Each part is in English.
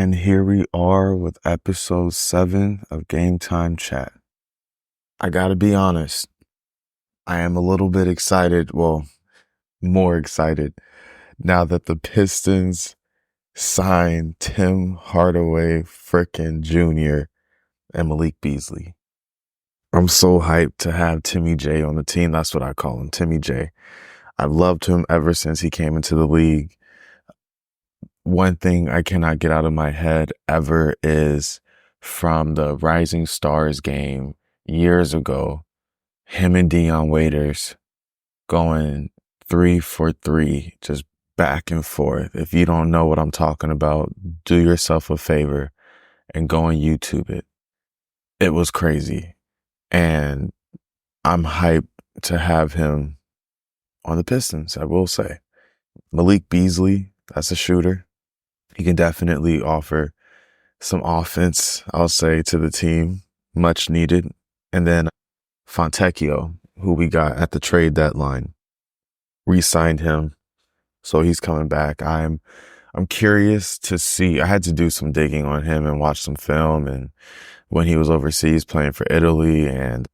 And here we are with episode 7 of Game Time Chat. I gotta be honest, I am a little bit excited, well, more excited, now that the Pistons signed Tim Hardaway Jr. and Malik Beasley. I'm so hyped to have Timmy J on the team. That's what I call him, Timmy J. I've loved him ever since he came into the league. One thing I cannot get out of my head ever is from the Rising Stars game years ago, him and Dion Waiters going 3 for 3, just back and forth. If you don't know what I'm talking about, do yourself a favor and go and YouTube it. It was crazy. And I'm hyped to have him on the Pistons, I will say. Malik Beasley, that's a shooter. He can definitely offer some offense, I'll say, to the team, much needed. And then Fontecchio, who we got at the trade deadline, re-signed him, so he's coming back. I'm curious to see. I had to do some digging on him and watch some film, and when he was overseas playing for Italy. And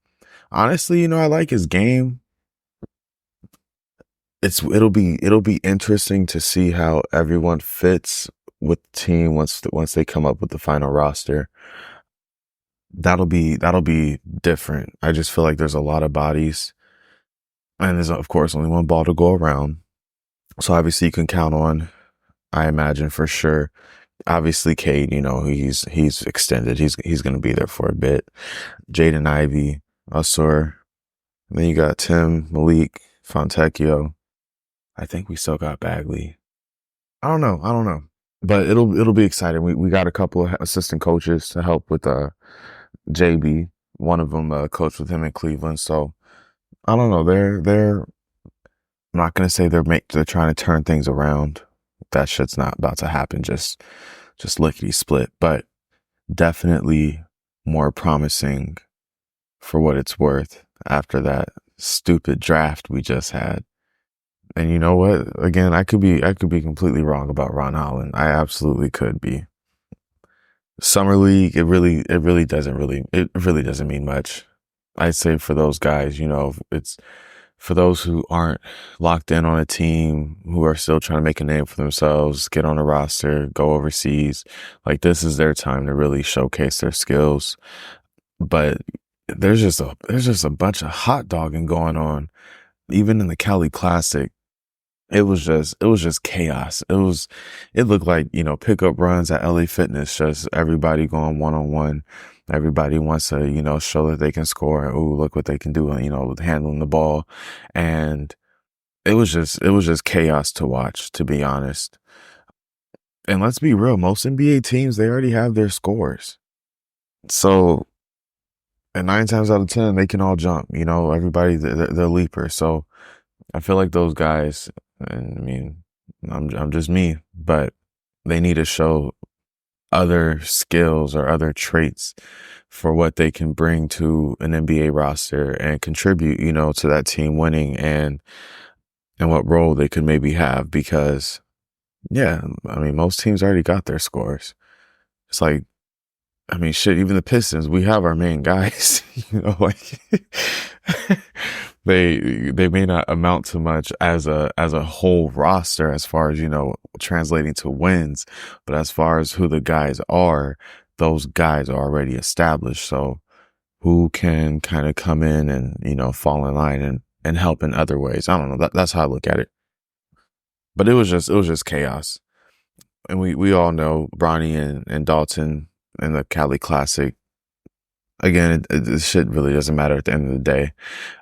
honestly, I like his game. It'll be interesting to see how everyone fits with the team once they come up with the final roster. That'll be different. I just feel like there's a lot of bodies, and there's of course only one ball to go around. So obviously you can count on, I imagine for sure. Obviously Cade, he's extended. He's going to be there for a bit. Jaden Ivey, Usur, and then you got Tim, Malik, Fontecchio. I think we still got Bagley. I don't know. But it'll be exciting. We got a couple of assistant coaches to help with JB. One of them coached with him in Cleveland. So I don't know. I'm not gonna say they're trying to turn things around. That shit's not about to happen. Just lickety split. But definitely more promising for what it's worth after that stupid draft we just had. And you know what? Again, I could be completely wrong about Ron Holland. I absolutely could be. Summer League, it really doesn't mean much. I'd say for those guys, it's for those who aren't locked in on a team, who are still trying to make a name for themselves, get on a roster, go overseas. Like, this is their time to really showcase their skills. But there's just a bunch of hot dogging going on. Even in the Cali Classic, it was just chaos. It looked like, pickup runs at LA Fitness, just everybody going one-on-one. Everybody wants to, show that they can score. Ooh, look what they can do, with handling the ball. And it was just chaos to watch, to be honest. And let's be real, most NBA teams, they already have their scores. So, and 9 times out of 10, they can all jump, everybody, they're leapers. So I feel like those guys, and I mean, I'm just me, but they need to show other skills or other traits for what they can bring to an NBA roster and contribute, to that team winning, and what role they could maybe have. Because, yeah, I mean, most teams already got their scores. It's like, I mean, shit, even the Pistons, we have our main guys, like they may not amount to much as a whole roster as far as, translating to wins, but as far as who the guys are, those guys are already established. So who can kind of come in and, fall in line and help in other ways? I don't know. That's how I look at it. But it was just chaos. And we all know Bronny and Dalton in the Cali Classic. Again, this shit really doesn't matter at the end of the day.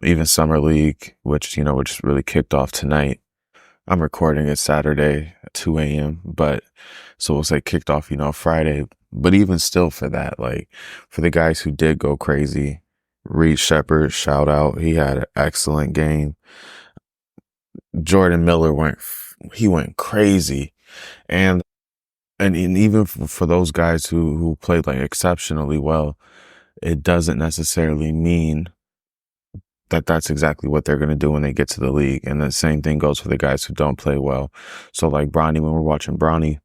Even Summer League, which really kicked off tonight. I'm recording it Saturday at 2 a.m. But so we'll say kicked off, Friday. But even still, for that, like, for the guys who did go crazy, Reed Shepherd, shout out. He had an excellent game. Jordan Miller went crazy. And even for those guys who played like exceptionally well, it doesn't necessarily mean that that's exactly what they're going to do when they get to the league. And the same thing goes for the guys who don't play well. So like Bronny, when we're watching Bronny,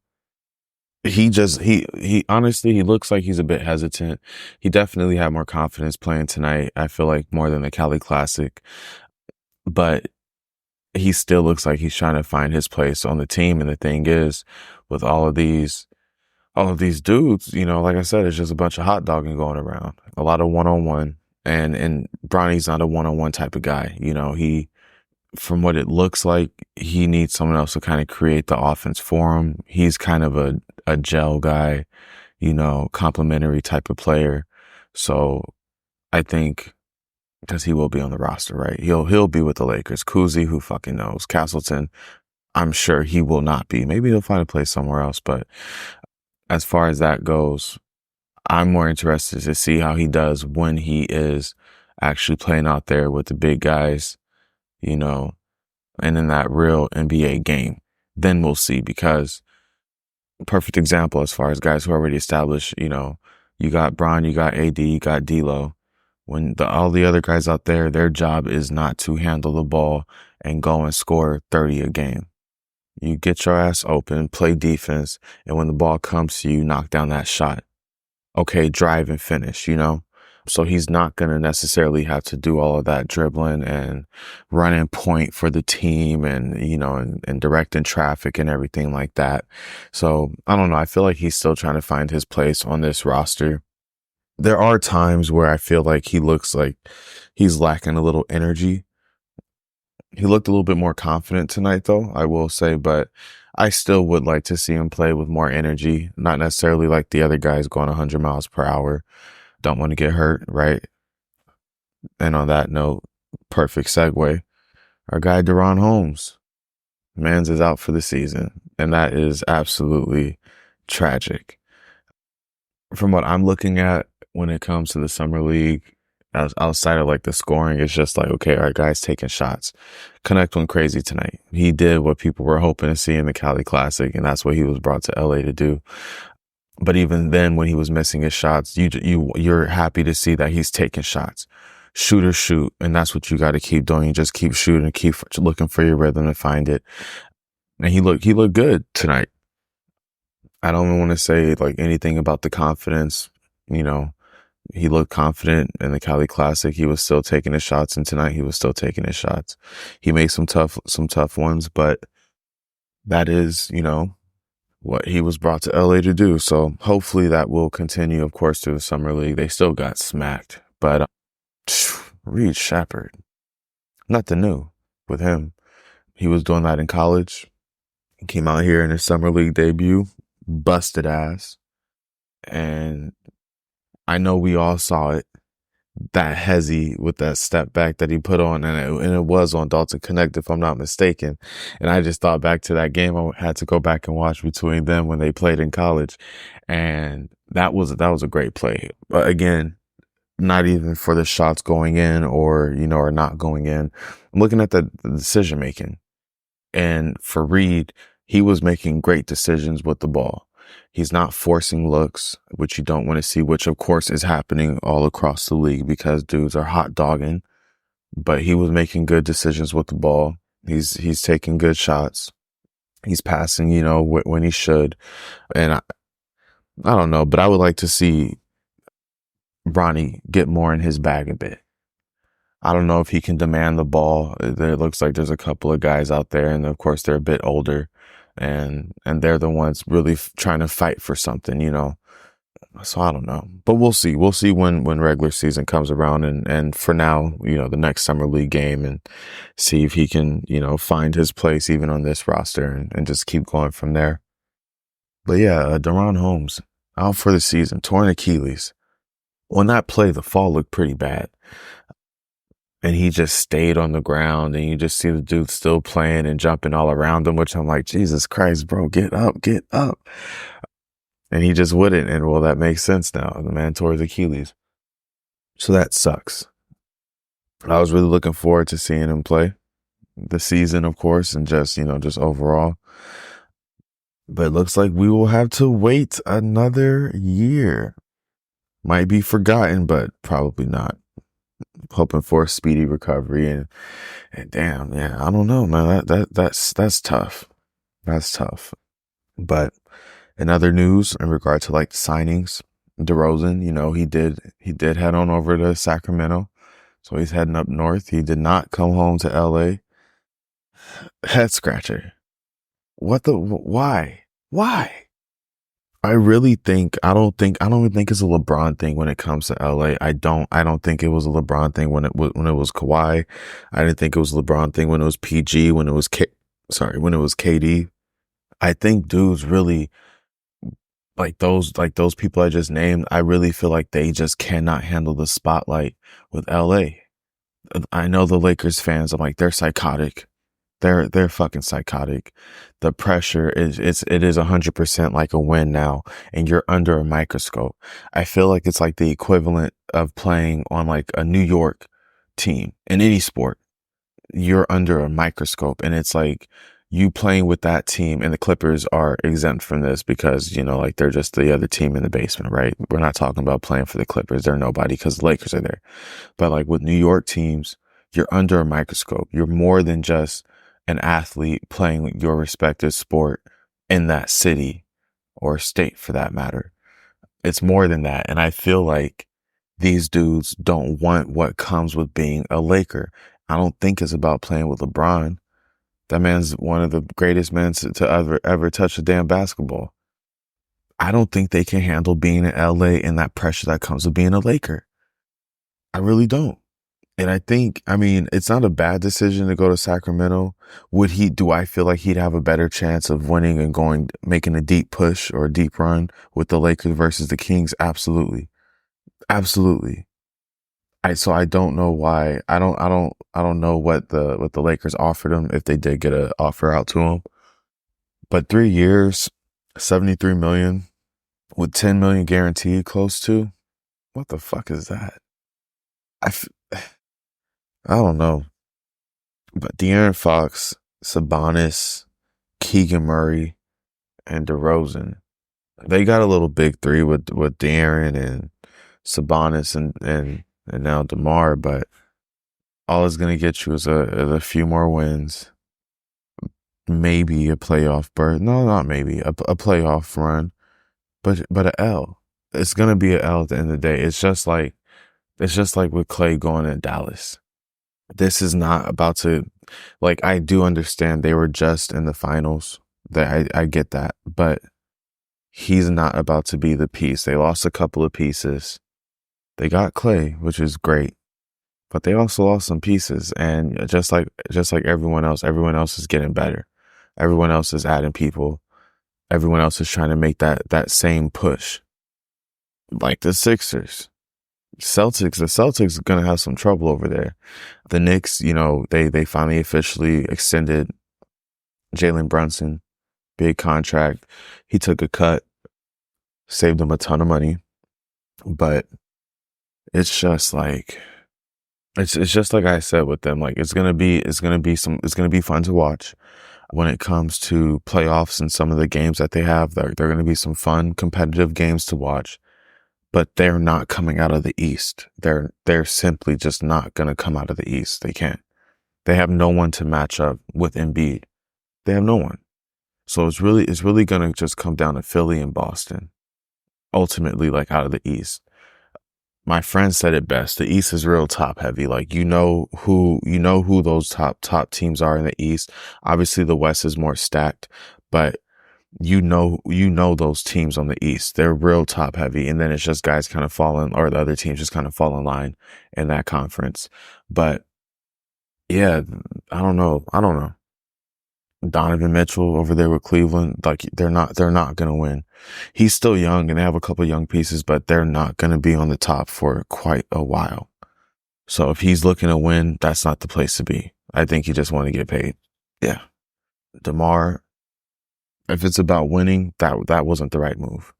he honestly, he looks like he's a bit hesitant. He definitely had more confidence playing tonight. I feel like more than the Cali Classic, but he still looks like he's trying to find his place on the team. And the thing is, with all of these dudes, like I said, it's just a bunch of hot dogging going around. A lot of one-on-one. And Bronny's not a one-on-one type of guy. From what it looks like, he needs someone else to kind of create the offense for him. He's kind of a gel guy, complimentary type of player. So I think, because he will be on the roster, right? He'll be with the Lakers. Kuzi, who fucking knows? Castleton, I'm sure he will not be. Maybe he'll find a place somewhere else. But as far as that goes, I'm more interested to see how he does when he is actually playing out there with the big guys, and in that real NBA game. Then we'll see, because perfect example as far as guys who are already established, you got Bron, you got AD, you got D'Lo. When all the other guys out there, their job is not to handle the ball and go and score 30 a game. You get your ass open, play defense, and when the ball comes to you, knock down that shot. Okay, drive and finish, So he's not going to necessarily have to do all of that dribbling and running point for the team and, and directing traffic and everything like that. So I don't know. I feel like he's still trying to find his place on this roster. There are times where I feel like he looks like he's lacking a little energy. He looked a little bit more confident tonight, though, I will say, but I still would like to see him play with more energy, not necessarily like the other guys going 100 miles per hour. Don't want to get hurt, right? And on that note, perfect segue. Our guy Daron Holmes, Mans is out for the season, and that is absolutely tragic. From what I'm looking at when it comes to the summer league, outside of like the scoring, it's just like, okay, our guy's taking shots. Connect went crazy tonight. He did what people were hoping to see in the Cali Classic, and that's what he was brought to LA to do. But even then, when he was missing his shots, you're happy to see that he's taking shots. Shoot or shoot, and that's what you got to keep doing. You just keep shooting, keep looking for your rhythm and find it. And he looked good tonight. I don't want to say like anything about the confidence. He looked confident in the Cali Classic. He was still taking his shots, and tonight he was still taking his shots. He made some tough ones, but that is, what he was brought to LA to do. So hopefully that will continue, of course, through the summer league. They still got smacked, but Reed Shepherd, nothing new with him. He was doing that in college. He came out here in his summer league debut, busted ass. And I know we all saw it, that hezzy with that step back that he put on, and it was on Dalton Connect, if I'm not mistaken. And I just thought back to that game I had to go back and watch between them when they played in college, and that was a great play. But again, not even for the shots going in or not going in. I'm looking at the decision making, and for Reed, he was making great decisions with the ball. He's not forcing looks, which you don't want to see, which of course is happening all across the league because dudes are hot dogging. But he was making good decisions with the ball. He's taking good shots. He's passing, when he should. And I don't know, but I would like to see Bronny get more in his bag a bit. I don't know if he can demand the ball. It looks like there's a couple of guys out there, and of course they're a bit older. And they're the ones really trying to fight for something, So I don't know, but we'll see. We'll see when regular season comes around, and for now, the next summer league game, and see if he can, find his place even on this roster and just keep going from there. But yeah, Daron Holmes out for the season, torn Achilles. On that play, the fall looked pretty bad. And he just stayed on the ground, and you just see the dude still playing and jumping all around him, which I'm like, Jesus Christ, bro, get up, get up. And he just wouldn't. And well, that makes sense now. The man tore his Achilles. So that sucks. I was really looking forward to seeing him play the season, of course, and just overall. But it looks like we will have to wait another year. Might be forgotten, but probably not. Hoping for a speedy recovery, and damn, yeah, I don't know, man. That's tough. That's tough. But In other news, in regard to like signings, DeRozan, he did head on over to Sacramento. So he's heading up north. He did not come home to LA. Head scratcher. Why? Why? I don't even think it's a LeBron thing when it comes to LA. I don't think it was a LeBron thing when it was Kawhi. I didn't think it was a LeBron thing when it was PG, when it was KD. I think dudes really like those people I just named. I really feel like they just cannot handle the spotlight with LA. I know the Lakers fans, I'm like, they're psychotic. They're fucking psychotic. The pressure it is 100% like a win now, and you're under a microscope. I feel like it's like the equivalent of playing on like a New York team in any sport. You're under a microscope, and it's like you playing with that team, and the Clippers are exempt from this because, like they're just the other team in the basement, right? We're not talking about playing for the Clippers. They're nobody because the Lakers are there. But like with New York teams, you're under a microscope. You're more than just an athlete playing your respective sport in that city or state for that matter. It's more than that. And I feel like these dudes don't want what comes with being a Laker. I don't think it's about playing with LeBron. That man's one of the greatest men to ever touch a damn basketball. I don't think they can handle being in LA and that pressure that comes with being a Laker. I really don't. And I mean, it's not a bad decision to go to Sacramento. Do I feel like he'd have a better chance of winning and making a deep push or a deep run with the Lakers versus the Kings? Absolutely. Absolutely. So I don't know why. I don't know what the Lakers offered him if they did get an offer out to him. But 3 years, 73 million with 10 million guaranteed close to. What the fuck is that? I, f- I don't know. But De'Aaron Fox, Sabonis, Keegan Murray, and DeRozan, they got a little big three with De'Aaron and Sabonis and now DeMar, but all it's gonna get you is a few more wins, maybe a playoff berth. No, not maybe a playoff run, but a L. It's gonna be a L at the end of the day. It's just like with Clay going to Dallas. This is not about to, like, I do understand they were just in the finals. That I get that, but he's not about to be the piece. They lost a couple of pieces. They got Clay, which is great, but they also lost some pieces. And just like everyone else is getting better. Everyone else is adding people. Everyone else is trying to make that same push. Like the Sixers. The Celtics are gonna have some trouble over there. The Knicks, they finally officially extended Jalen Brunson, big contract. He took a cut, saved them a ton of money, but it's just like it's just like I said with them. Like it's gonna be fun to watch when it comes to playoffs and some of the games that they have. They're gonna be some fun, competitive games to watch. But they're not coming out of the East. They're simply just not gonna come out of the East. They can't. They have no one to match up with Embiid. They have no one. So it's really gonna just come down to Philly and Boston. Ultimately, like out of the East. My friend said it best. The East is real top heavy. Like you know who those top teams are in the East. Obviously the West is more stacked, but you know those teams on the East. They're real top heavy, and then it's just guys kind of falling, or the other teams just kind of fall in line in that conference. But yeah, I don't know. Donovan Mitchell over there with Cleveland, like they're not gonna win. He's still young and they have a couple young pieces, but they're not gonna be on the top for quite a while. So if he's looking to win, that's not the place to be. I think he just want to get paid. Yeah. DeMar, if it's about winning, that wasn't the right move.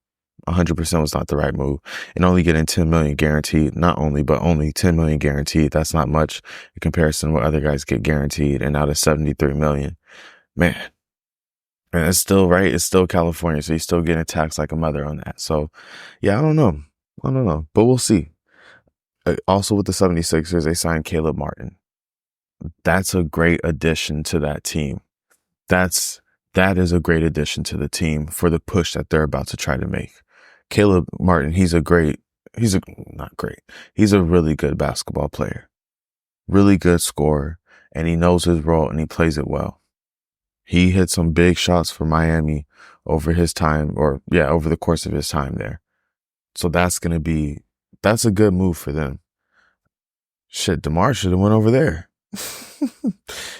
100% was not the right move. And only getting 10 million guaranteed, not only, but only 10 million guaranteed. That's not much in comparison to what other guys get guaranteed. And out of 73 million, man. And it's still right. It's still California. So he's still getting taxed like a mother on that. So yeah, I don't know, but we'll see. Also with the 76ers, they signed Caleb Martin. That's a great addition to that team. That's that is a great addition to the team for the push that they're about to try to make. Caleb Martin, he's a really good basketball player, really good scorer, and he knows his role and he plays it well. He hit some big shots for Miami over the course of his time there. So that's a good move for them. Shit, DeMar should have went over there.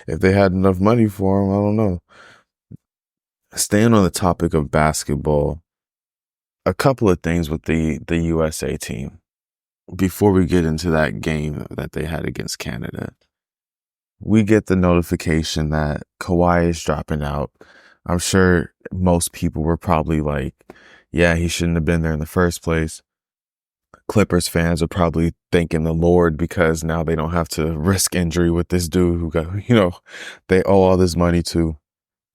If they had enough money for him, I don't know. Staying on the topic of basketball, a couple of things with the USA team before we get into that game that they had against Canada. We get the notification that Kawhi is dropping out. I'm sure most people were probably like, yeah, he shouldn't have been there in the first place. Clippers fans are probably thanking the Lord because now they don't have to risk injury with this dude who got, they owe all this money to.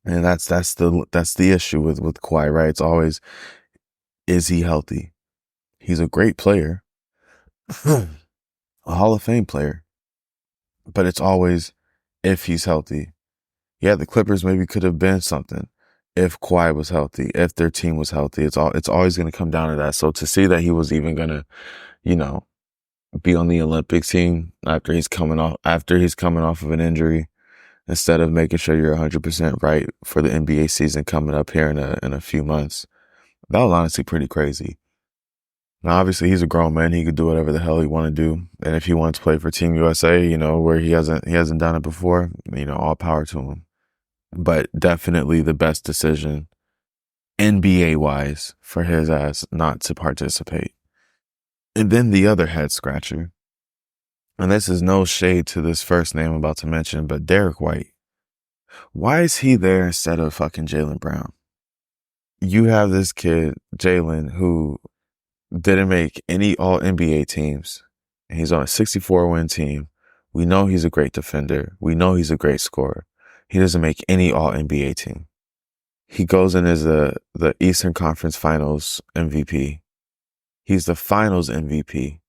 And that's the issue with Kawhi, right? It's always, is he healthy? He's a great player, a Hall of Fame player, but it's always if he's healthy. Yeah, the Clippers maybe could have been something if Kawhi was healthy, if their team was healthy. It's always going to come down to that. So to see that he was even going to, be on the Olympic team after he's coming off of an injury, instead of making sure you're 100% right for the NBA season coming up here in a few months, that was honestly pretty crazy. Now, obviously, he's a grown man. He could do whatever the hell he want to do. And if he wants to play for Team USA, where he hasn't done it before, all power to him. But definitely the best decision, NBA-wise, for his ass not to participate. And then the other head scratcher, and this is no shade to this first name I'm about to mention, but Derek White. Why is he there instead of fucking Jaylen Brown? You have this kid, Jaylen, who didn't make any All-NBA teams, and he's on a 64-win team. We know he's a great defender. We know he's a great scorer. He doesn't make any All-NBA team. He goes in as the Eastern Conference Finals MVP. He's the Finals MVP.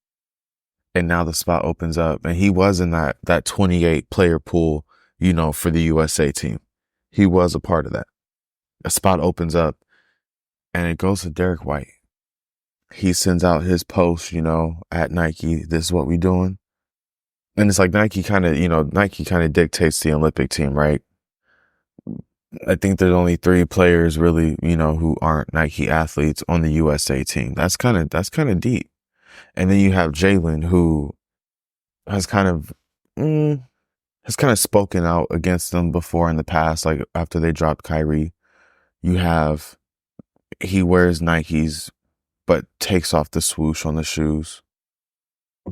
And now the spot opens up. And he was in that 28-player pool, for the USA team. He was a part of that. A spot opens up, and it goes to Derek White. He sends out his post, at Nike, this is what we doing. And it's like Nike kind of dictates the Olympic team, right? I think there's only 3 players really, who aren't Nike athletes on the USA team. That's kind of deep. And then you have Jaylen, who has kind of spoken out against them before in the past, like after they dropped Kyrie. He wears Nikes, but takes off the swoosh on the shoes.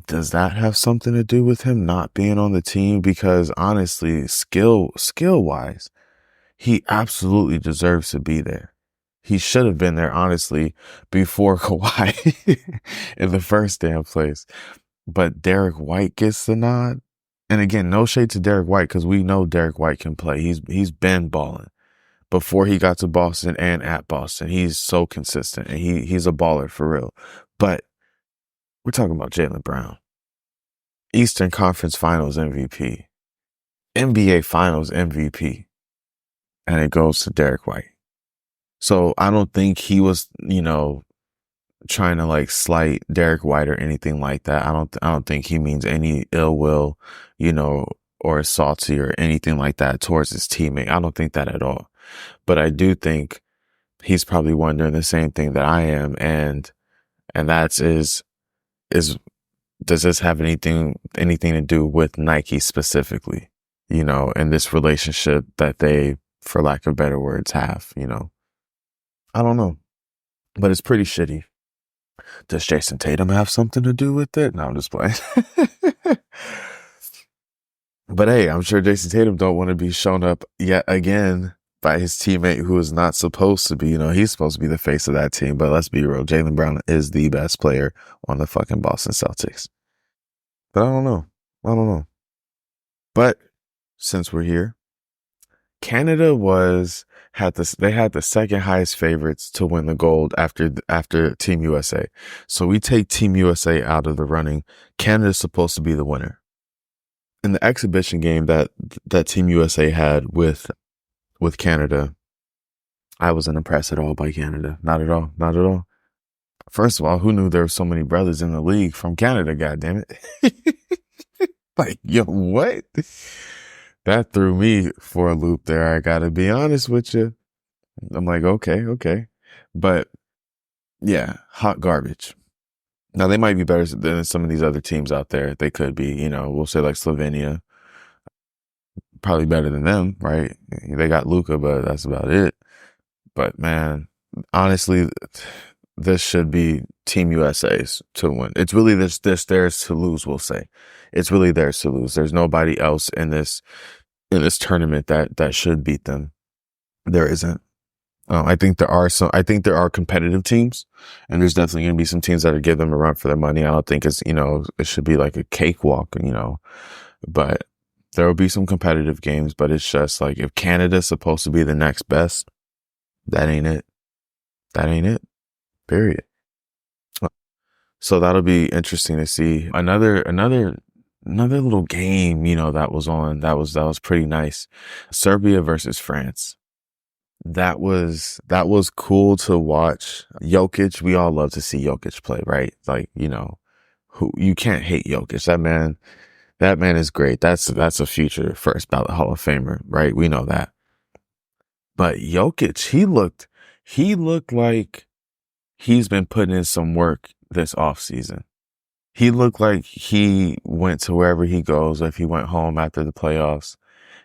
Does that have something to do with him not being on the team? Because honestly, skill wise, he absolutely deserves to be there. He should have been there, honestly, before Kawhi in the first damn place. But Derek White gets the nod. And again, no shade to Derek White, because we know Derek White can play. He's been balling before he got to Boston and at Boston. He's so consistent, and he's a baller for real. But we're talking about Jaylen Brown, Eastern Conference Finals MVP, NBA Finals MVP, and it goes to Derek White. So I don't think he was, trying to slight Derek White or anything like that. I don't think he means any ill will, or salty or anything like that towards his teammate. I don't think that at all. But I do think he's probably wondering the same thing that I am, and that's is does this have anything to do with Nike specifically, and this relationship that they, for lack of better words, have, I don't know, but it's pretty shitty. Does Jason Tatum have something to do with it? No, I'm just playing. But hey, I'm sure Jason Tatum don't want to be shown up yet again by his teammate who is not supposed to be. He's supposed to be the face of that team. But let's be real, Jaylen Brown is the best player on the fucking Boston Celtics. But I don't know. But since we're here, Canada had the second highest favorites to win the gold after Team USA. So we take Team USA out of the running. Canada's supposed to be the winner. In the exhibition game that Team USA had with Canada, I wasn't impressed at all by Canada. Not at all. Not at all. First of all, who knew there were so many brothers in the league from Canada? God damn it! Like, yo, what? That threw me for a loop there. I gotta be honest with you. I'm like, okay, okay, but yeah, hot garbage. Now they might be better than some of these other teams out there. They could be. We'll say like Slovenia, probably better than them, right? They got Luka, but that's about it. But man, honestly, this should be Team USA's to win. It's really this theirs to lose, we'll say. It's really theirs to lose. There's nobody else in this tournament that should beat them. There isn't. I think there are competitive teams, and there's definitely going to be some teams that are give them a run for their money. I don't think it should be like a cakewalk, but there will be some competitive games, but it's just like if Canada's supposed to be the next best, that ain't it. That ain't it. Period. So that'll be interesting to see. Another little game, that was on. That was pretty nice. Serbia versus France. That was cool to watch. Jokic, we all love to see Jokic play, right? Like, who you can't hate Jokic. That man is great. That's a future first ballot Hall of Famer, right? We know that. But Jokic, he looked like he's been putting in some work this offseason. He looked like he went to wherever he goes, or if he went home after the playoffs,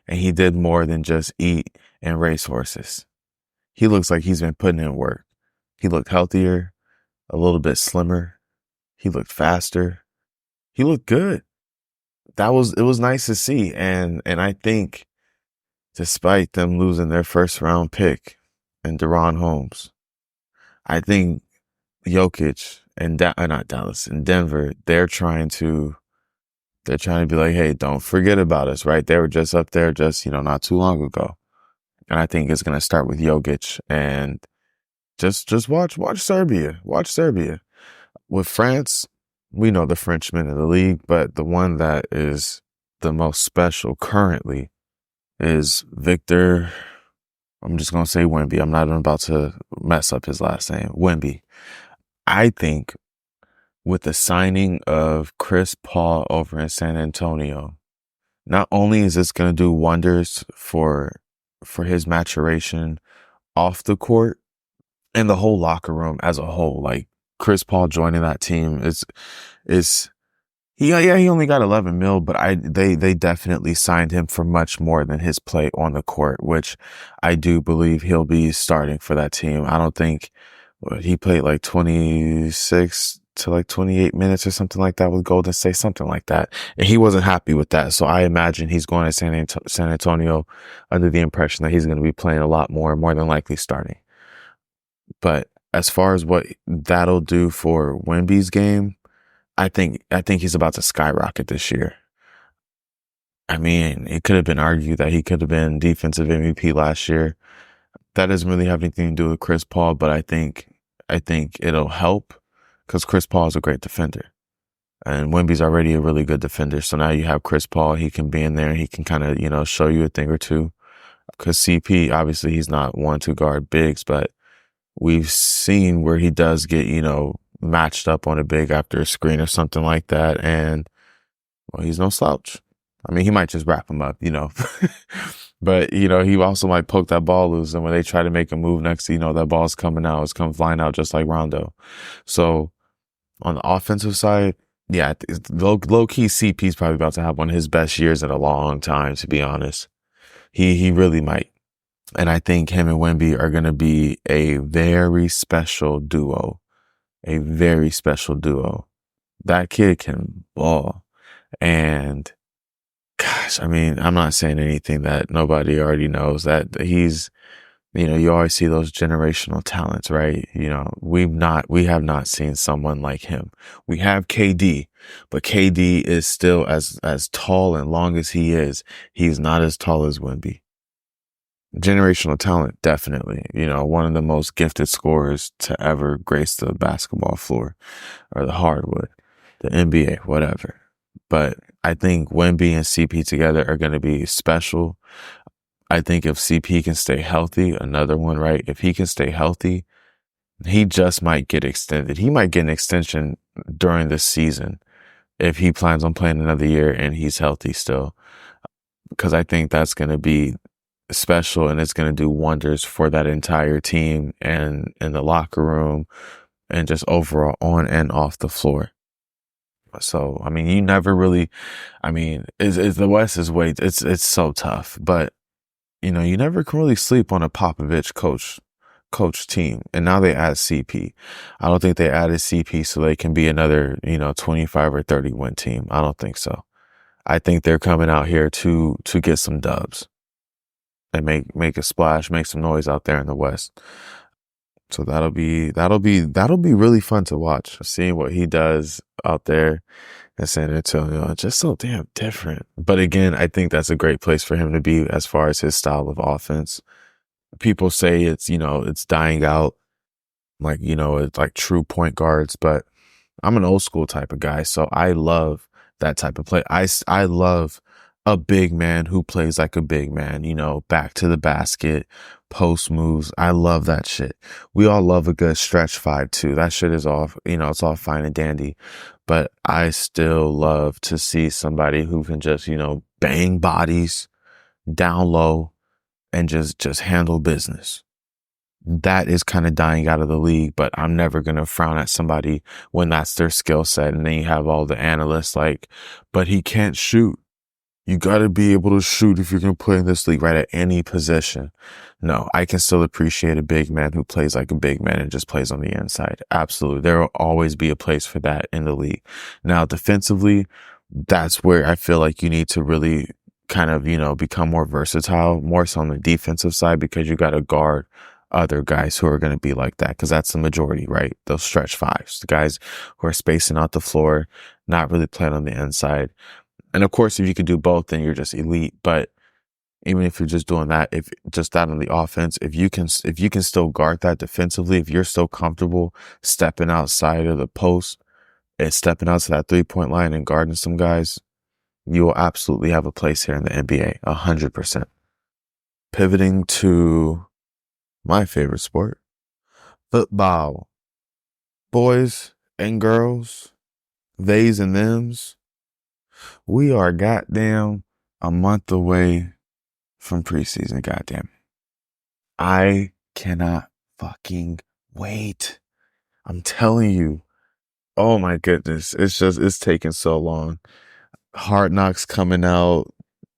and he did more than just eat and race horses. He looks like he's been putting in work. He looked healthier, a little bit slimmer. He looked faster. He looked good. It was nice to see. And I think despite them losing their first round pick and Daron Holmes, I think Jokic and not Dallas and Denver, they're trying to be like, hey, don't forget about us, right? They were just up there not too long ago. And I think it's going to start with Jokic and just watch Serbia. Watch Serbia. With France, we know the Frenchman in the league, but the one that is the most special currently is Victor. I'm just going to say Wimby. I'm not about to mess up his last name. Wimby. I think with the signing of Chris Paul over in San Antonio, not only is this going to do wonders for his maturation off the court and the whole locker room as a whole, like Chris Paul joining that team he only got 11 mil, but they definitely signed him for much more than his play on the court, which I do believe he'll be starting for that team. I don't think he played like 26 to like 28 minutes or something like that with Golden State, something like that. And he wasn't happy with that. So I imagine he's going to San Antonio under the impression that he's going to be playing a lot more than likely starting. But as far as what that'll do for Wemby's game, I think he's about to skyrocket this year. I mean, it could have been argued that he could have been defensive MVP last year. That doesn't really have anything to do with Chris Paul, but I think it'll help because Chris Paul is a great defender. And Wemby's already a really good defender. So now you have Chris Paul. He can be in there. He can kind of, show you a thing or two. Because CP, obviously, he's not one to guard bigs, but we've seen where he does get, matched up on a big after a screen or something like that. And, well, he's no slouch. I mean, he might just wrap him up, But, he also might poke that ball loose. And when they try to make a move next, that ball's coming out. It's come flying out just like Rondo. So on the offensive side, yeah, low key CP's probably about to have one of his best years in a long time, to be honest. He really might. And I think him and Wemby are going to be a very special duo. A very special duo. That kid can ball. And gosh, I mean, I'm not saying anything that nobody already knows, that he's, you always see those generational talents, right? We have not seen someone like him. We have KD, but KD is still as tall and long as he is. He's not as tall as Wemby. Generational talent, definitely. One of the most gifted scorers to ever grace the basketball floor or the hardwood, the NBA, whatever. But I think Wemby and CP together are going to be special. I think if CP can stay healthy, another one, right? If he can stay healthy, he just might get extended. He might get an extension during this season if he plans on playing another year and he's healthy still. Because I think that's going to be special and it's going to do wonders for that entire team and in the locker room and just overall on and off the floor. So, I mean, you never really, I mean, is the West is way, it's so tough, but you never can really sleep on a Popovich coach team. And now they add CP. I don't think they added CP so they can be another, 25 or 30 win team. I don't think so. I think they're coming out here to get some dubs and make a splash, make some noise out there in the West. So that'll be really fun to watch, seeing what he does out there in San Antonio. Just so damn different. But again, I think that's a great place for him to be as far as his style of offense. People say it's dying out, like, it's like true point guards, but I'm an old school type of guy, so I love that type of play. I love a big man who plays like a big man, back to the basket, post moves. I love that shit. We all love a good stretch five too. That shit is all, it's all fine and dandy, but I still love to see somebody who can just, bang bodies down low and just handle business. That is kind of dying out of the league, but I'm never going to frown at somebody when that's their skill set. And then you have all the analysts like, but he can't shoot. You got to be able to shoot if you're going to play in this league, right, at any position. No, I can still appreciate a big man who plays like a big man and just plays on the inside. Absolutely. There will always be a place for that in the league. Now, defensively, that's where I feel like you need to really kind of, become more versatile, more so on the defensive side, because you got to guard other guys who are going to be like that, because that's the majority, right? Those stretch fives, the guys who are spacing out the floor, not really playing on the inside. And of course, if you can do both, then you're just elite. But even if you're just doing that, if just that on the offense, if you can still guard that defensively, if you're still comfortable stepping outside of the post and stepping out to that 3-point line and guarding some guys, you will absolutely have a place here in the NBA, 100%. Pivoting to my favorite sport, football. Boys and girls, theys and thems, we are goddamn a month away from preseason, goddamn. I cannot fucking wait. I'm telling you. Oh my goodness. It's taking so long. Hard Knocks coming out,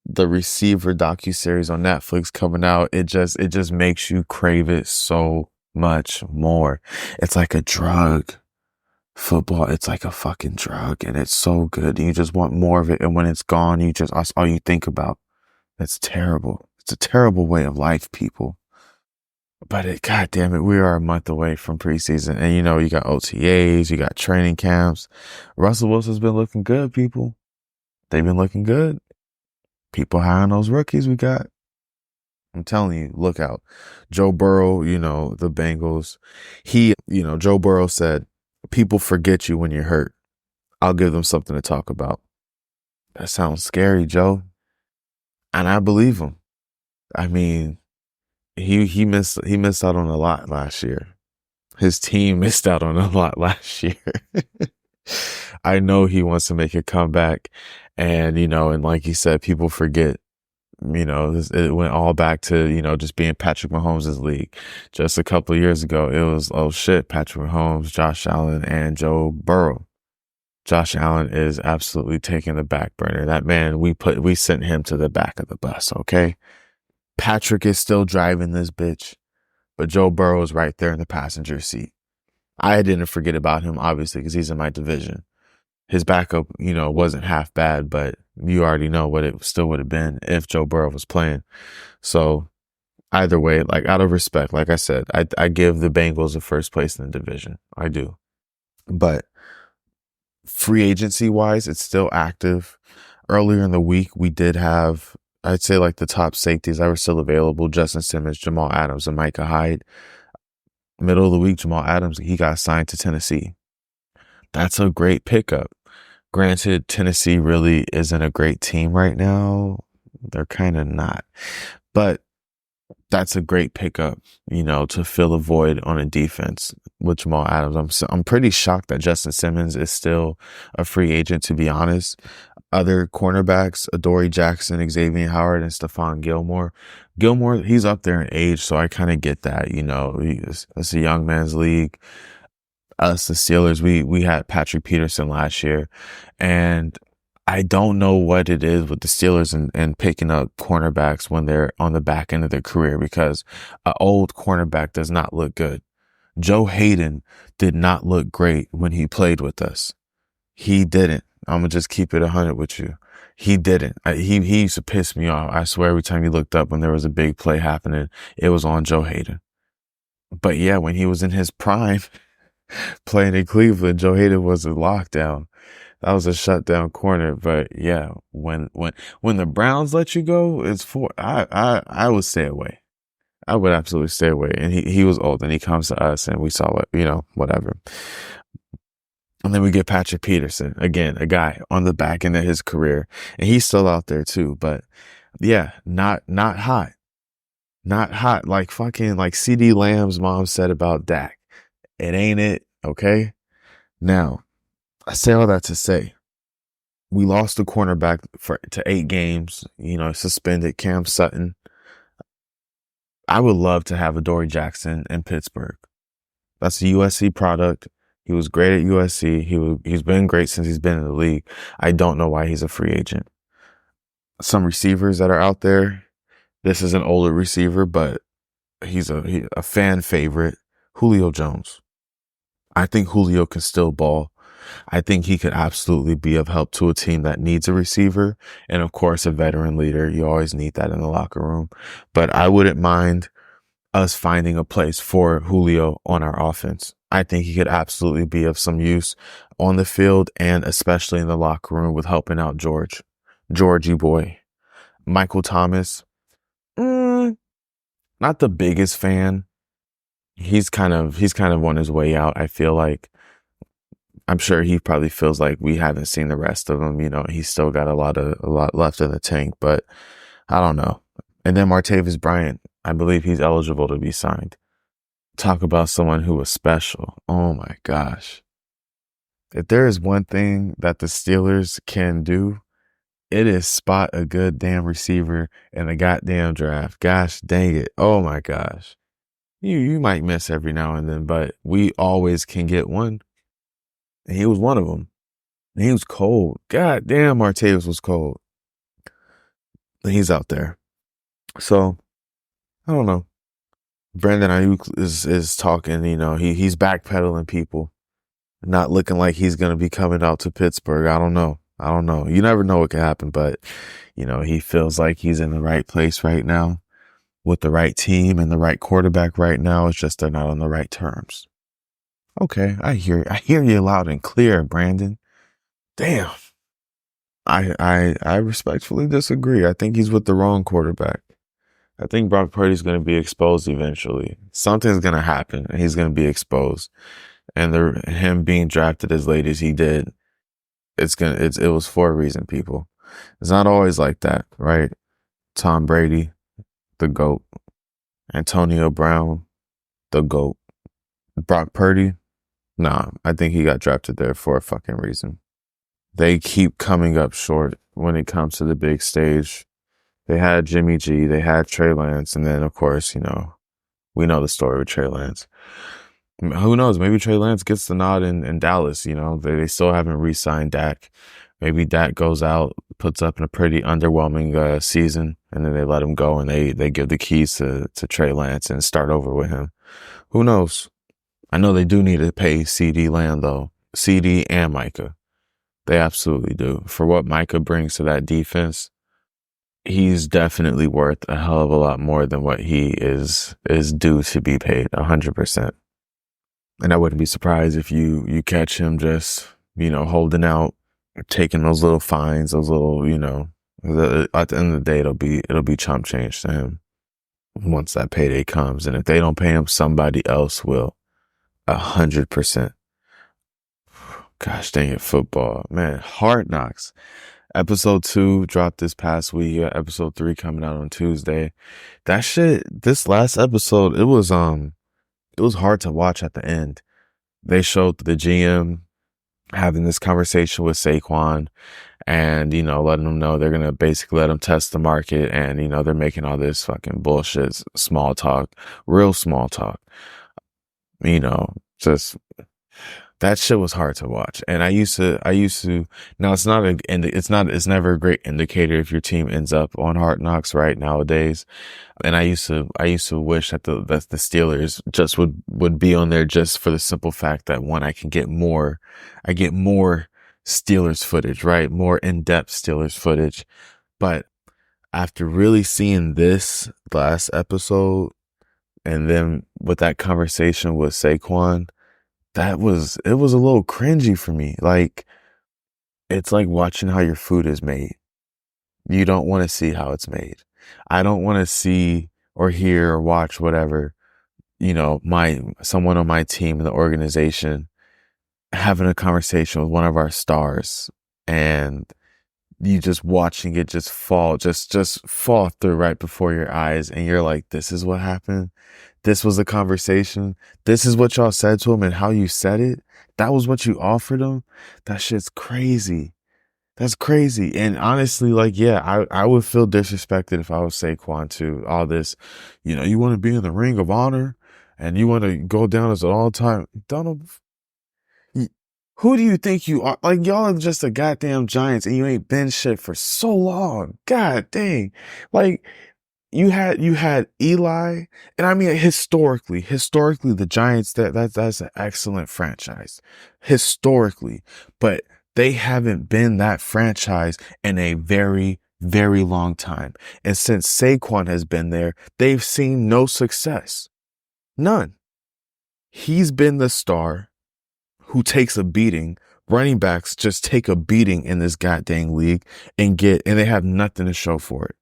the Receiver docuseries on Netflix coming out. It just makes you crave it so much more. It's like a drug. Football, it's like a fucking drug, and it's so good. You just want more of it, and when it's gone, that's all you think about. It's terrible. It's a terrible way of life, people. But God damn it, we are a month away from preseason, and you got OTAs, you got training camps. Russell Wilson's been looking good, people. They've been looking good. People high on those rookies we got. I'm telling you, look out. Joe Burrow, the Bengals. Joe Burrow said, people forget you when you're hurt. I'll give them something to talk about. That sounds scary, Joe. And I believe him. I mean, he missed out on a lot last year. His team missed out on a lot last year. I know he wants to make a comeback. And, and like he said, people forget. It went all back to, just being Patrick Mahomes' league. Just a couple of years ago, it was, oh shit, Patrick Mahomes, Josh Allen, and Joe Burrow. Josh Allen is absolutely taking the back burner. That man, we sent him to the back of the bus, okay? Patrick is still driving this bitch, but Joe Burrow is right there in the passenger seat. I didn't forget about him, obviously, because he's in my division. His backup, wasn't half bad, but you already know what it still would have been if Joe Burrow was playing. So either way, like, out of respect, like I said, I give the Bengals a first place in the division. I do. But free agency wise, it's still active. Earlier in the week, we did have, I'd say, like, the top safeties that were still available: Justin Simmons, Jamal Adams, and Micah Hyde. Middle of the week, Jamal Adams, he got signed to Tennessee. That's a great pickup. Granted, Tennessee really isn't a great team right now. They're kind of not. But that's a great pickup, to fill a void on a defense with Jamal Adams. I'm pretty shocked that Justin Simmons is still a free agent, to be honest. Other cornerbacks, Adoree Jackson, Xavier Howard, and Stephon Gilmore. Gilmore, he's up there in age, so I kind of get that. It's a young man's league. Us, the Steelers, we had Patrick Peterson last year, and I don't know what it is with the Steelers and picking up cornerbacks when they're on the back end of their career, because an old cornerback does not look good. Joe Hayden did not look great when he played with us. He didn't. I'm going to just keep it 100 with you. He didn't. He used to piss me off. I swear every time he looked up when there was a big play happening, it was on Joe Hayden. But yeah, when he was in his prime playing in Cleveland, Joe Hayden was a lockdown. That was a shutdown corner. But yeah, when the Browns let you go, I would stay away. I would absolutely stay away. And he was old, and he comes to us, and we saw what, whatever. And then we get Patrick Peterson, again, a guy on the back end of his career, and he's still out there too. But yeah, not hot. Not hot. Like fucking, like CeeDee Lamb's mom said about Dak. It ain't it. Okay. Now, I say all that to say, we lost the cornerback to 8 games, suspended Cam Sutton. I would love to have Adoree Jackson in Pittsburgh. That's a USC product. He was great at USC. He's been great since he's been in the league. I don't know why he's a free agent. Some receivers that are out there, this is an older receiver, but he's a fan favorite, Julio Jones. I think Julio can still ball. I think he could absolutely be of help to a team that needs a receiver. And of course, a veteran leader. You always need that in the locker room. But I wouldn't mind us finding a place for Julio on our offense. I think he could absolutely be of some use on the field, and especially in the locker room with helping out Georgie boy. Michael Thomas, not the biggest fan. He's kind of on his way out. I feel like, I'm sure he probably feels like we haven't seen the rest of him. He's still got a lot left in the tank, but I don't know. And then Martavis Bryant, I believe he's eligible to be signed. Talk about someone who was special. Oh my gosh. If there is one thing that the Steelers can do, it is spot a good damn receiver in a goddamn draft. Gosh dang it. Oh my gosh. You might miss every now and then, but we always can get one. And he was one of them. And he was cold. God damn, Martavis was cold. And he's out there. So, I don't know. Brandon Ayuk is talking, he's backpedaling people. Not looking like he's going to be coming out to Pittsburgh. I don't know. You never know what could happen, but, he feels like he's in the right place right now with the right team and the right quarterback right now. It's just they're not on the right terms. Okay, I hear you loud and clear, Brandon. Damn. I respectfully disagree. I think he's with the wrong quarterback. I think Brock Purdy's going to be exposed eventually. Something's going to happen, and he's going to be exposed. And him being drafted as late as he did, it was for a reason, people. It's not always like that, right? Tom Brady, the GOAT. Antonio Brown, the GOAT. Brock Purdy, nah, I think he got drafted there for a fucking reason. They keep coming up short when it comes to the big stage. They had Jimmy G, they had Trey Lance, and then, of course, we know the story with Trey Lance. Who knows? Maybe Trey Lance gets the nod in Dallas, They still haven't re-signed Dak. Maybe Dak goes out, puts up in a pretty underwhelming season, and then they let him go, and they give the keys to Trey Lance and start over with him. Who knows? I know they do need to pay CeeDee Lamb, though. CeeDee and Micah. They absolutely do. For what Micah brings to that defense, he's definitely worth a hell of a lot more than what he is due to be paid, 100%. And I wouldn't be surprised if you catch him just, holding out, taking those little fines, those little, at the end of the day, it'll be chump change to him once that payday comes. And if they don't pay him, somebody else will, 100%. Gosh dang it, football, man. Hard Knocks. Episode 2 dropped this past week. Episode 3 coming out on Tuesday. That shit, this last episode, it was hard to watch at the end. They showed the GM having this conversation with Saquon and, letting them know they're going to basically let him test the market. And, they're making all this fucking bullshit, small talk, real small talk, just that shit was hard to watch. And I used to, now it's never a great indicator if your team ends up on Hard Knocks right nowadays. And I used to wish that the Steelers just would be on there just for the simple fact that one, I get more Steelers footage, right? More in-depth Steelers footage. But after really seeing this last episode and then with that conversation with Saquon, it was a little cringy for me. Like, it's like watching how your food is made. You don't want to see how it's made. I don't want to see or hear or watch whatever, someone on my team in the organization having a conversation with one of our stars and you just watching it just fall through right before your eyes. And you're like, this is what happened. This was the conversation. This is what y'all said to him and how you said it. That was what you offered him. That shit's crazy. That's crazy. And honestly, like, yeah, I would feel disrespected if I was Saquon too. All this, you want to be in the ring of honor and you want to go down as an all-time. Donald, who do you think you are? Like, y'all are just the goddamn Giants and you ain't been shit for so long. God dang. Like, you had Eli, and I mean historically, the Giants, that's an excellent franchise. Historically. But they haven't been that franchise in a very, very long time. And since Saquon has been there, they've seen no success. None. He's been the star who takes a beating. Running backs just take a beating in this goddamn league and they have nothing to show for it.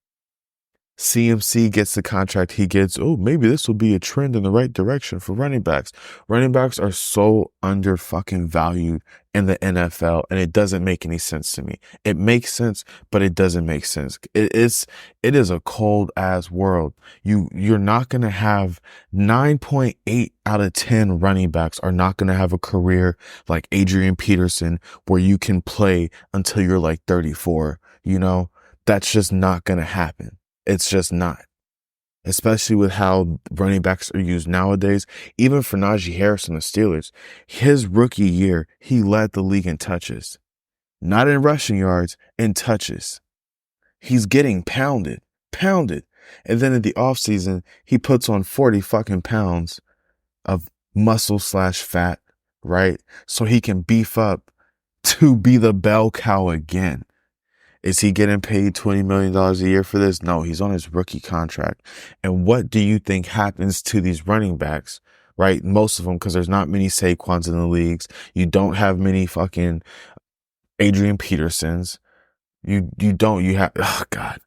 CMC gets the contract he gets. Oh, maybe this will be a trend in the right direction for running backs. Running backs are so under fucking valued in the NFL, and it doesn't make any sense to me. It makes sense, but it doesn't make sense. It is a cold ass world. You're not going to have 9.8 out of 10 running backs are not going to have a career like Adrian Peterson where you can play until you're like 34. That's just not going to happen. It's just not. Especially with how running backs are used nowadays. Even for Najee Harris and the Steelers, his rookie year, he led the league in touches. Not in rushing yards, in touches. He's getting pounded. And then in the offseason, he puts on 40 fucking pounds of muscle/fat, right? So he can beef up to be the bell cow again. Is he getting paid $20 million a year for this? No, he's on his rookie contract. And what do you think happens to these running backs, right? Most of them, because there's not many Saquons in the leagues. You don't have many fucking Adrian Petersons. You have, oh God.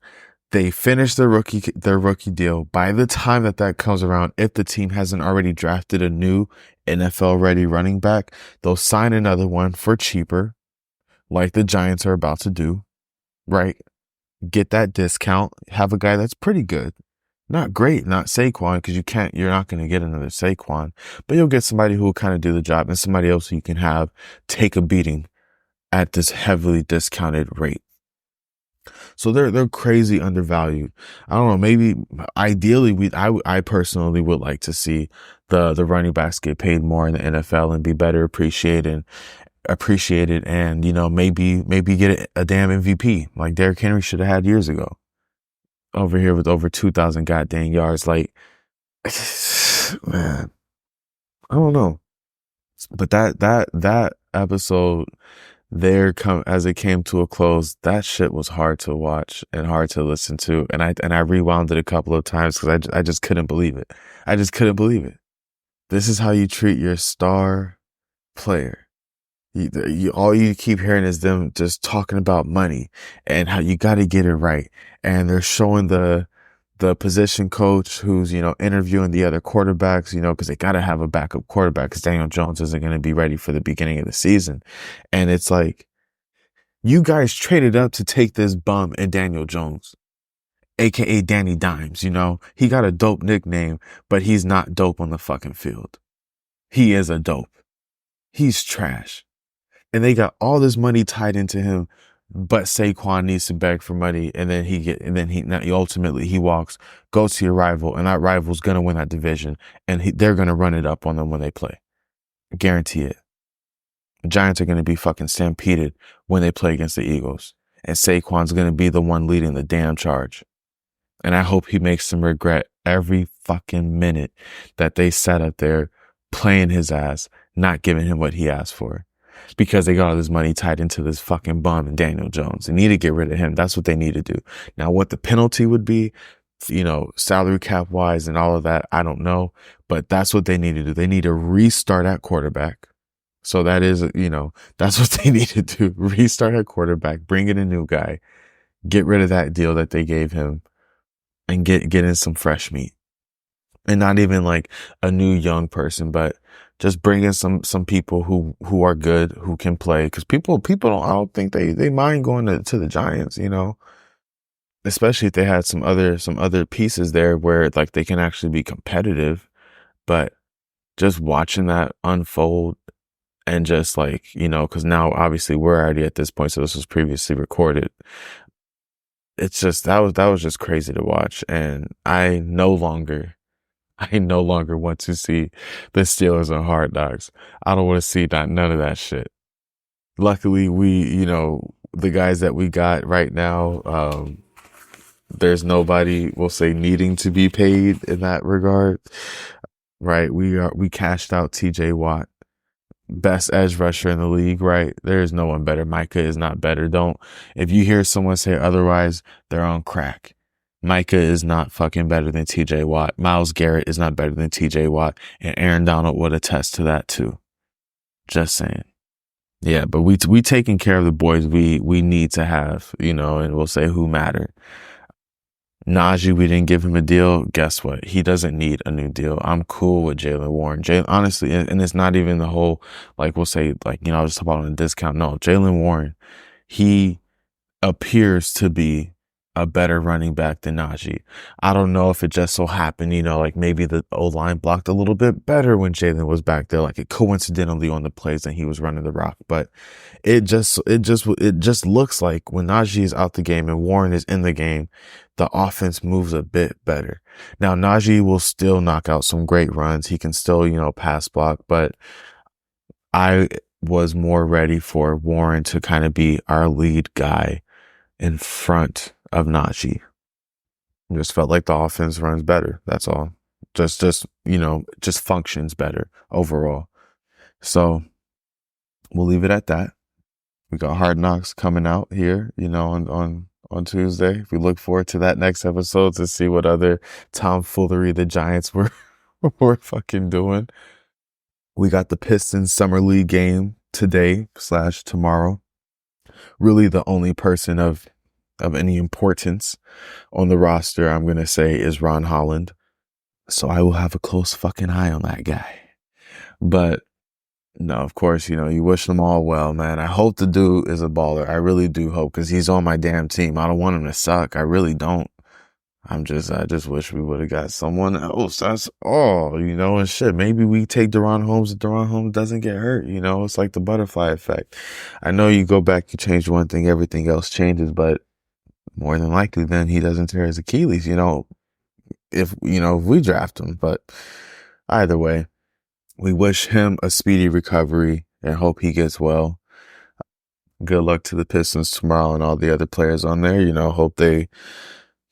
They finish their rookie deal. By the time that comes around, if the team hasn't already drafted a new NFL ready running back, they'll sign another one for cheaper, like the Giants are about to do. Right? Get that discount. Have a guy that's pretty good. Not great, not Saquon, because you're not going to get another Saquon, but you'll get somebody who will kind of do the job and somebody else who you can have take a beating at this heavily discounted rate. So they're crazy undervalued. I don't know. Maybe ideally I personally would like to see the running backs get paid more in the NFL and be better appreciated and, maybe get a damn MVP like Derrick Henry should have had years ago over here with over 2,000 goddamn yards. Like, man, I don't know. But that episode as it came to a close, that shit was hard to watch and hard to listen to. And I rewound it a couple of times because I just couldn't believe it. I just couldn't believe it. This is how you treat your star player. All you keep hearing is them just talking about money and how you got to get it right. And they're showing the position coach who's, interviewing the other quarterbacks, because they got to have a backup quarterback because Daniel Jones isn't going to be ready for the beginning of the season. And it's like, You guys traded up to take this bum and Daniel Jones, aka Danny Dimes, you know? He got a dope nickname, but he's not dope on the fucking field. He is a dope. He's trash. And they got all this money tied into him, but Saquon needs to beg for money, and then he ultimately he walks, goes to your rival, and that rival's gonna win that division, and they're gonna run it up on them when they play. I guarantee it. The Giants are gonna be fucking stampeded when they play against the Eagles, and Saquon's gonna be the one leading the damn charge. And I hope he makes them regret every fucking minute that they sat up there playing his ass, not giving him what he asked for. Because they got all this money tied into this fucking bum and Daniel Jones. They need to get rid of him. That's what they need to do. Now, what the penalty would be, you know, salary cap wise and all of that, I don't know. But that's what they need to do. They need to restart at quarterback. So that is, you know, that's what they need to do. Restart at quarterback, bring in a new guy, get rid of that deal that they gave him, and get in some fresh meat. And not even like a new young person, but just bring in some people who are good, who can play. Cause people don't, I don't think they mind going to the Giants, you know, especially if they had some other pieces there where like they can actually be competitive. But just watching that unfold and just like, you know, cause now obviously we're already at this point. So this was previously recorded. It's just, that was just crazy to watch. And I no longer want to see the Steelers on Hard Knocks. I don't want to see none of that shit. Luckily, you know, the guys that we got right now, there's nobody, we'll say, needing to be paid in that regard, right? We cashed out TJ Watt, best edge rusher in the league, right? There is no one better. Micah is not better. If you hear someone say otherwise, they're on crack. Micah is not fucking better than TJ Watt. Myles Garrett is not better than TJ Watt. And Aaron Donald would attest to that too. Just saying. Yeah, but we taking care of the boys we need to have, you know, and we'll say who matter. Najee, we didn't give him a deal. Guess what? He doesn't need a new deal. I'm cool with Jaylen Warren. Honestly, and it's not even the whole, like, we'll say, like, you know, I'll just talk about on a discount. No, Jaylen Warren, he appears to be a better running back than Najee. I don't know if it just so happened, you know, like maybe the O-line blocked a little bit better when Jaylen was back there, like it coincidentally on the plays and he was running the rock. But it just looks like when Najee is out the game and Warren is in the game, the offense moves a bit better. Now, Najee will still knock out some great runs. He can still, you know, pass block, but I was more ready for Warren to kind of be our lead guy in front of Najee. Just felt like the offense runs better. That's all. Just, you know, just functions better overall. So we'll leave it at that. We got Hard Knocks coming out here, you know, on Tuesday. We look forward to that next episode to see what other tomfoolery the Giants were fucking doing. We got the Pistons Summer League game today/tomorrow. Really the only person of any importance on the roster, I'm going to say, is Ron Holland. So I will have a close fucking eye on that guy. But no, of course, you know, you wish them all well, man. I hope the dude is a baller. I really do hope, because he's on my damn team. I don't want him to suck. I really don't. I just wish we would have got someone else. That's all, you know, and shit. Maybe we take Daron Holmes if Daron Holmes doesn't get hurt, you know. It's like the butterfly effect. I know you go back, you change one thing, everything else changes, but more than likely then he doesn't tear his Achilles, you know, if we draft him. But either way, we wish him a speedy recovery and hope he gets well. Good luck to the Pistons tomorrow and all the other players on there. You know, hope they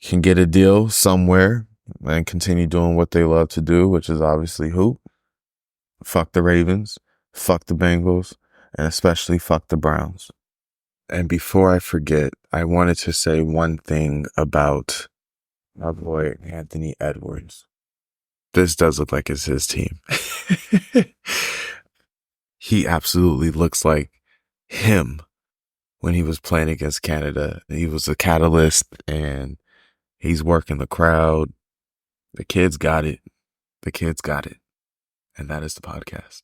can get a deal somewhere and continue doing what they love to do, which is obviously hoop. Fuck the Ravens, fuck the Bengals, and especially fuck the Browns. And before I forget, I wanted to say one thing about my boy Anthony Edwards. This does look like it's his team. He absolutely looks like him when he was playing against Canada. He was a catalyst and he's working the crowd. The kids got it. The kids got it. And that is the podcast.